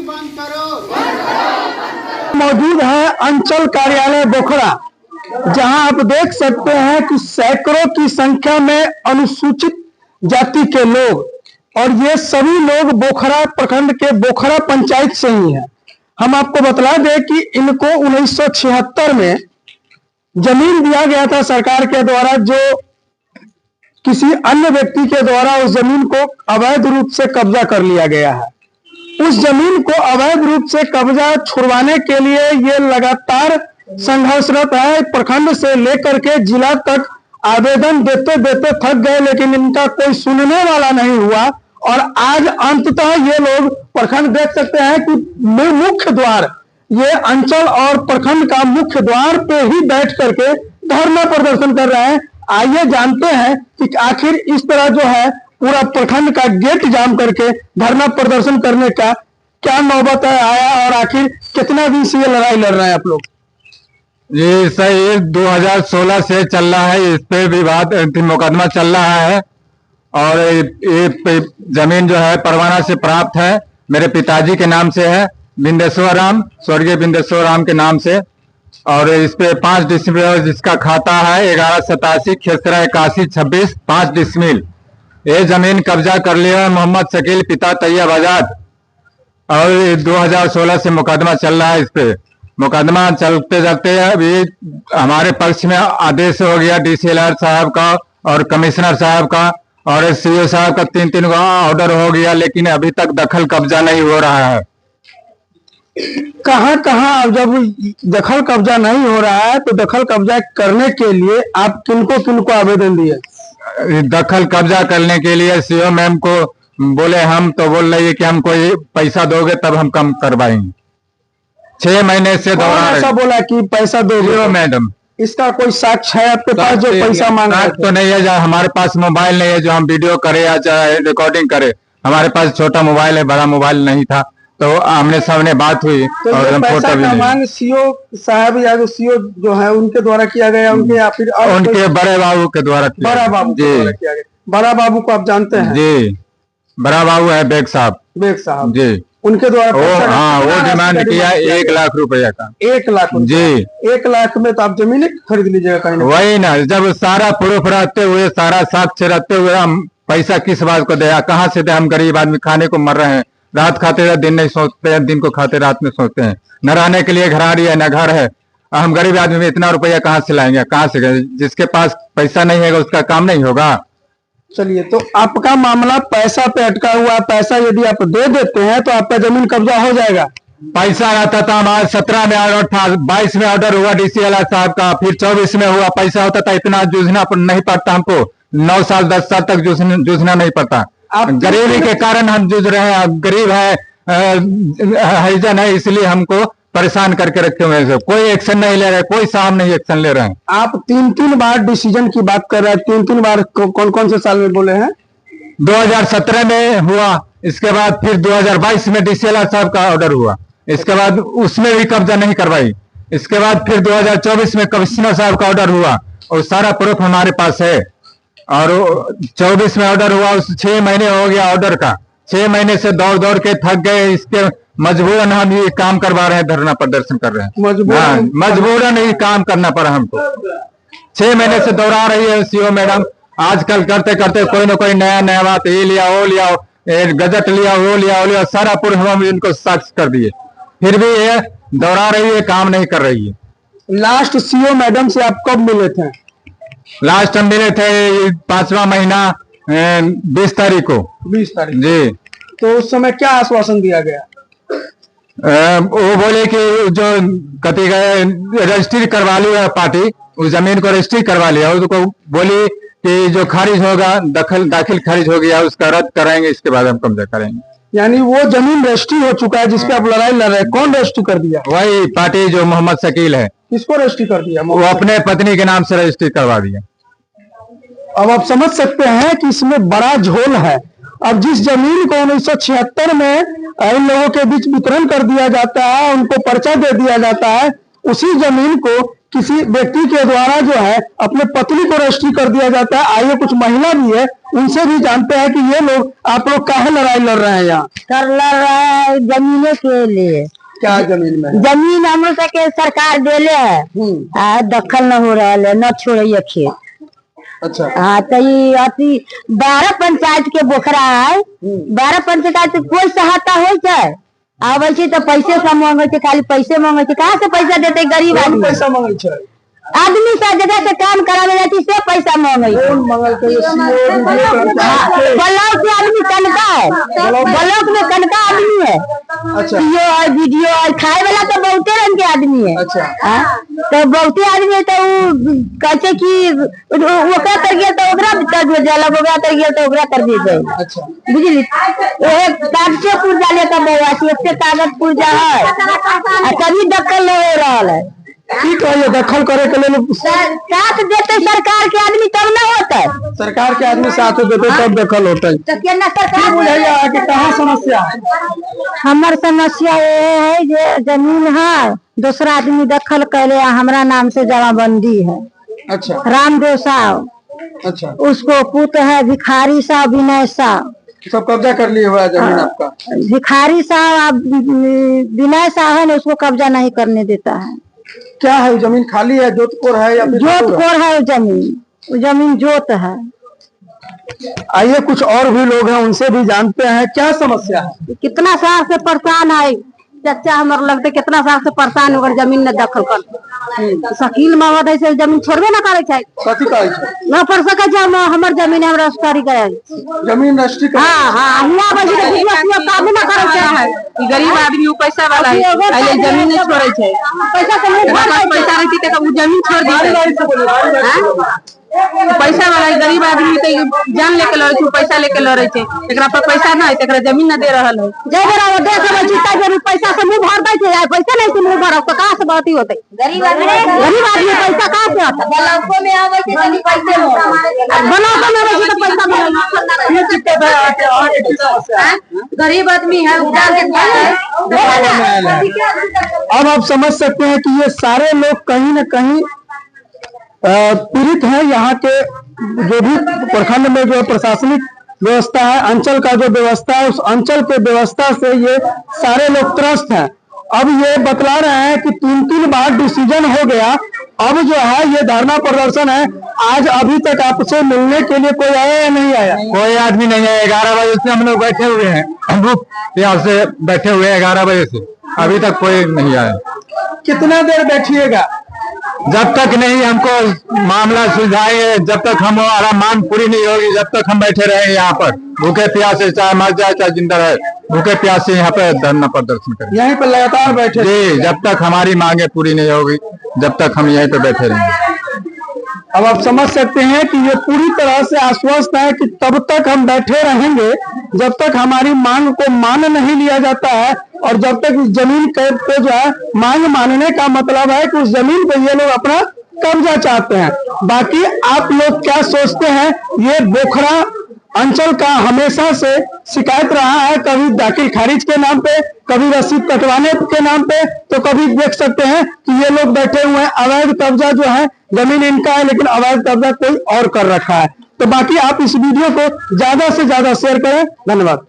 बंद करो। मौजूद है अंचल कार्यालय बोखरा, जहां आप देख सकते हैं कि सैकड़ों की संख्या में अनुसूचित जाति के लोग, और ये सभी लोग बोखरा प्रखंड के बोखरा पंचायत से ही हैं। हम आपको बतला दें कि इनको 1976 में जमीन दिया गया था सरकार के द्वारा, जो किसी अन्य व्यक्ति के द्वारा उस जमीन को अवैध रूप से कब्जा कर लिया गया है। उस जमीन को अवैध रूप से कब्जा छुड़वाने के लिए ये लगातार संघर्षरत है। प्रखंड से लेकर के जिला तक आवेदन देते देते थक गए, लेकिन इनका कोई सुनने वाला नहीं हुआ। और आज अंततः ये लोग प्रखंड देख सकते हैं कि मुख्य द्वार, ये अंचल और प्रखंड का मुख्य द्वार पे ही बैठ करके धरना प्रदर्शन कर रहे हैं। आइए जानते हैं कि आखिर इस तरह जो है पूरा प्रखंड का गेट जाम करके धरना प्रदर्शन करने का क्या नौबत आया, और आखिर कितना दिन से ये लड़ाई लड़ रहे हैं आप लोग? ये सही 2016 से चल रहा है, इस पे विवाद मुकदमा चल रहा है। और ये जमीन जो है परवाना से प्राप्त है, मेरे पिताजी के नाम से है, बिंदेश्वर राम, स्वर्गीय बिंदेश्वर राम के नाम से। और इस पे 5 डिसमिल जिसका खाता है 1187 खेसरा 81 26 5 डिसमिल ये जमीन कब्जा कर लिया मोहम्मद शकील पिता तैयब आजाद। और 2016 से मुकदमा चल रहा है। इस पे मुकदमा चलते चलते अभी हमारे पक्ष में आदेश हो गया डीसीएलआर साहब का और कमिश्नर साहब का और सीओ साहब का 3 ऑर्डर हो गया, लेकिन अभी तक दखल कब्जा नहीं हो रहा है। कहां कहां जब दखल कब्जा नहीं हो रहा है तो दखल कब्जा करने के लिए आप किनको आवेदन दिए? दखल कब्जा करने के लिए सीओ मैम को बोले, हम तो बोल रही है कि हमको ये पैसा दोगे तब हम कम करवाएंगे। 6 महीने से ऐसा बोला कि पैसा दोगे? मैडम, इसका कोई साक्ष्य है आपके पास जो पैसा मांग रहे थे? तो नहीं है, हमारे पास मोबाइल नहीं है जो हम वीडियो करे या चाहे रिकॉर्डिंग करे। हमारे पास छोटा मोबाइल है, बड़ा मोबाइल नहीं था, तो आमने सामने बात हुई। तो और हम पैसा का मांग सीओ साहब या जो सीओ जो है उनके द्वारा किया गया, उनके या फिर उनके बड़े बाबू के द्वारा बड़ा बाबू के द्वारा किया गया? बड़ा बाबू को आप जानते हैं? जी, बड़ा बाबू है बेग साहब जी, उनके द्वारा वो डिमांड किया 1 लाख रुपया का। 1 लाख जी, 1 लाख में तो आप जमीन खरीद लीजिएगा कहीं ना? वही ना, जब सारा प्रूफ रहते हुए, सारा साक्ष्य रहते हुए हम पैसा किस बात को दे? कहाँ से दे? हम गरीब आदमी खाने को मर रहे हैं, रात खाते हैं दिन नहीं सोचते हैं, दिन को खाते रात में सोचते हैं। न रहने के लिए घराड़ी है न घर है, हम गरीब आदमी में इतना रुपया कहाँ से लाएंगे? कहाँ से? जिसके पास पैसा नहीं है उसका काम नहीं होगा। चलिए, तो आपका मामला पैसा पे अटका हुआ। पैसा यदि आप दे देते हैं तो आपका जमीन कब्जा हो जाएगा? पैसा रहता था हमारा 17 में ऑर्डर था, 22 में ऑर्डर हुआ डीसीएलआर साहब का, फिर 24 में हुआ। पैसा होता था, इतना जूझना नहीं पड़ता हमको। 9 साल 10 साल तक जूझना नहीं पड़ता। गरीबी के कारण हम जूझ रहे हैं। गरीब है, हरिजन है, इसलिए हमको परेशान करके रखे हुए हैं। कोई एक्शन नहीं ले रहे, कोई साहब नहीं एक्शन ले रहे हैं। आप 3 बार डिसीजन की बात कर रहे हैं। 3 बार कौन से साल में बोले हैं? 2017 में हुआ, इसके बाद फिर 2022 में डीसीएलआर साहब का ऑर्डर हुआ, इसके बाद उसमें भी कब्जा नहीं करवाई। इसके बाद फिर 2024 में कमिश्नर साहब का ऑर्डर हुआ और सारा प्रूफ हमारे पास है। और 24 में ऑर्डर हुआ, 6 महीने हो गया ऑर्डर का। 6 महीने से दौड़ के थक गए। इसके मजबूरन हम ये काम करवा रहे हैं, धरना प्रदर्शन कर रहे हैं। मजबूरन ये काम करना पड़ा हमको। 6 महीने से दौड़ा रही है सीओ मैडम। आजकल करते करते कोई ना कोई नया बात, ये लिया वो लिया, गजट लिया वो लिया, सारा पूर्व हम इनको साक्ष्य कर दिए, फिर भी ये दौड़ा रही है, काम नहीं कर रही है। लास्ट सीओ मैडम से आप कब मिले थे? लास्ट हम मिले थे 5वां महीना 20 तारीख को। 20 तारीख जी। तो उस समय क्या आश्वासन दिया गया? वो बोले कि जो कति गए रजिस्ट्री करवा लिया पार्टी, उस जमीन को रजिस्ट्री करवा लिया। उसको बोली कि जो खारिज होगा, दाखिल खारिज हो गया, उसका रद्द कराएंगे, इसके बाद हम कब्जा करेंगे। यानी वो जमीन रजिस्ट्री हो चुका है जिसपे आप लड़ाई लड़ रहे हैं। कौन रजिस्ट्री कर दिया? वही पार्टी जो मोहम्मद शकील है। किसको रजिस्ट्री कर दिया? वो अपने पत्नी के नाम से रजिस्ट्री करवा दिया। अब आप समझ सकते हैं कि इसमें बड़ा झोल है। अब जिस जमीन को 1976 में इन लोगों के बीच वितरण कर दिया जाता है, उनको पर्चा दे दिया जाता है, उसी जमीन को किसी व्यक्ति के द्वारा जो है अपने पत्नी को रजिस्ट्री कर दिया जाता है। आइए कुछ महिला भी है, उनसे भी जानते हैं कि ये लोग, आप लोग काहे लड़ाई लड़ रहे हैं यहाँ? कर लड़ रहा है जमीने के लिए। क्या जमीन में? जमीन हम लोग के सरकार देले है, दखल न हो रहा है, न छोड़िए खेत। अच्छा। हाँ तो ये अति 12 पंचायत के बोखरा है, 12 पंचायत कोई सहायता हो जाए आवे तो पैसे सब मांगे, खाली पैसे मांगे, कहाँ से पैसा देते गरीब आदमी? पैसा मांगे आदमी से जगह से काम करावे जाती से पैसा मांगे। ब्लॉक से आदमी कनका है, ब्लॉक में कनका आदमी है। अच्छा। और वीडियो और खाए वाला तो बहुते रंग के आदमी है। अच्छा। तो बहुते आदमी है तो कहते कि ओकरा कर गया तो ओकरा कर दिया जाला, ओकरा कर गया तो ओकरा कर दिया जाए। अच्छा। बुझली एक कागजे पुर्जा लेकर बउआसी एक कागज पुर्जा है, कभी दखल नहीं हो रहा है। ठीक है, ये दखल करे के लिए साथ देते सरकार के आदमी तब न होता है। सरकार के आदमी साथ देते तब दखल होता है। तो क्या सरकार बुझाइए कि कहाँ समस्या है? हमार समस्या ये है जो जमीन है दूसरा आदमी दखल करे, हमारा नाम से जमाबंदी है। अच्छा। रामदेव साहब, अच्छा। उसको पुत्र है भिखारी साहब, विनय साहब, सब कब्जा कर लिए हुआ है जमीन आपका? भिखारी साहब विनय साहब है ना, उसको कब्जा नहीं करने देता है। क्या है जमीन खाली है, जोतपुर है या जोतपुर है? वो जमीन जोत है। आइए कुछ और भी लोग हैं, उनसे भी जानते हैं क्या समस्या है। कितना साल से परेशान है चाचा, हमारे लगते कितना साल से परेशान होकर जमीन न दखल कर शकील मांगत है, जमीन छोड़बे न करे न पड़ सके, हमार जमीन हम रजिस्ट्री करे, जमीन रजिस्ट्री करे। हाँ काम न करे। गरीब आदमी पैसा वाला है, जमीन नहीं छोड़े छे, पैसा पैसा रहती तो जमीन छोड़ दी। पैसा वाला गरीब आदमी तो जान लेके लड़े छे, पैसा लेके लड़े छे, एकरा पर पैसा ना है तो एकरा जमीन न दे रहल है। जय बराबर देख ले चिता जरूर पैसा से मुंह भर दे छे, पैसा नहीं से मुंह भरब तो कहां से बाती होते? गरीब आदमी पैसा कहां से आता? ब्लॉक में आवे छे तनी पैसे हो, ब्लॉक में आवे छे तो पैसा मिले। ये दिक्कत है आगे गरीब आदमी है, उधार के अब आप समझ सकते हैं कि ये सारे लोग कहीं न कहीं पीड़ित है। यहाँ के जो भी प्रखंड में जो प्रशासनिक व्यवस्था है, अंचल का जो व्यवस्था है, उस अंचल के व्यवस्था से ये सारे लोग त्रस्त हैं। अब ये बतला रहे हैं कि 3 बार डिसीजन हो गया, अब जो है ये धरना प्रदर्शन है। आज अभी तक आपसे मिलने के लिए कोई आया या नहीं आया? कोई आदमी नहीं है। 11 बजे से हम लोग बैठे हुए हैं, हम लोग यहाँ से बैठे हुए हैं 11 बजे से, अभी तक कोई नहीं आया। कितना देर बैठिएगा? जब तक नहीं हमको मामला सुलझाएंगे, जब तक हमारा मांग पूरी नहीं होगी, जब तक हम बैठे रहेंगे यहाँ पर भूखे प्यासे, चाहे मर जाए चाहे जिंदा रहे, भूखे प्यासे यहाँ पे धरना प्रदर्शन करेंगे। यहीं पर लगातार बैठे जी, जब तक हमारी मांगे पूरी नहीं होगी, जब तक हम यहीं पे बैठे रहेंगे। अब आप समझ सकते हैं कि ये पूरी तरह से आश्वस्त है कि तब तक हम बैठे रहेंगे जब तक हमारी मांग को मान नहीं लिया जाता है, और जब तक इस जमीन पे जो है मांग मानने का मतलब है कि उस जमीन पे ये लोग अपना कब्जा चाहते हैं। बाकी आप लोग क्या सोचते हैं? ये बोखरा अंचल का हमेशा से शिकायत रहा है, कभी दाखिल खारिज के नाम पे, कभी रसीद कटवाने के नाम पे, तो कभी देख सकते हैं कि ये लोग बैठे हुए हैं। अवैध कब्जा जो है जमीन इनका है, लेकिन अवैध कब्जा कोई और कर रखा है। तो बाकी आप इस वीडियो को ज्यादा से ज्यादा शेयर करें। धन्यवाद।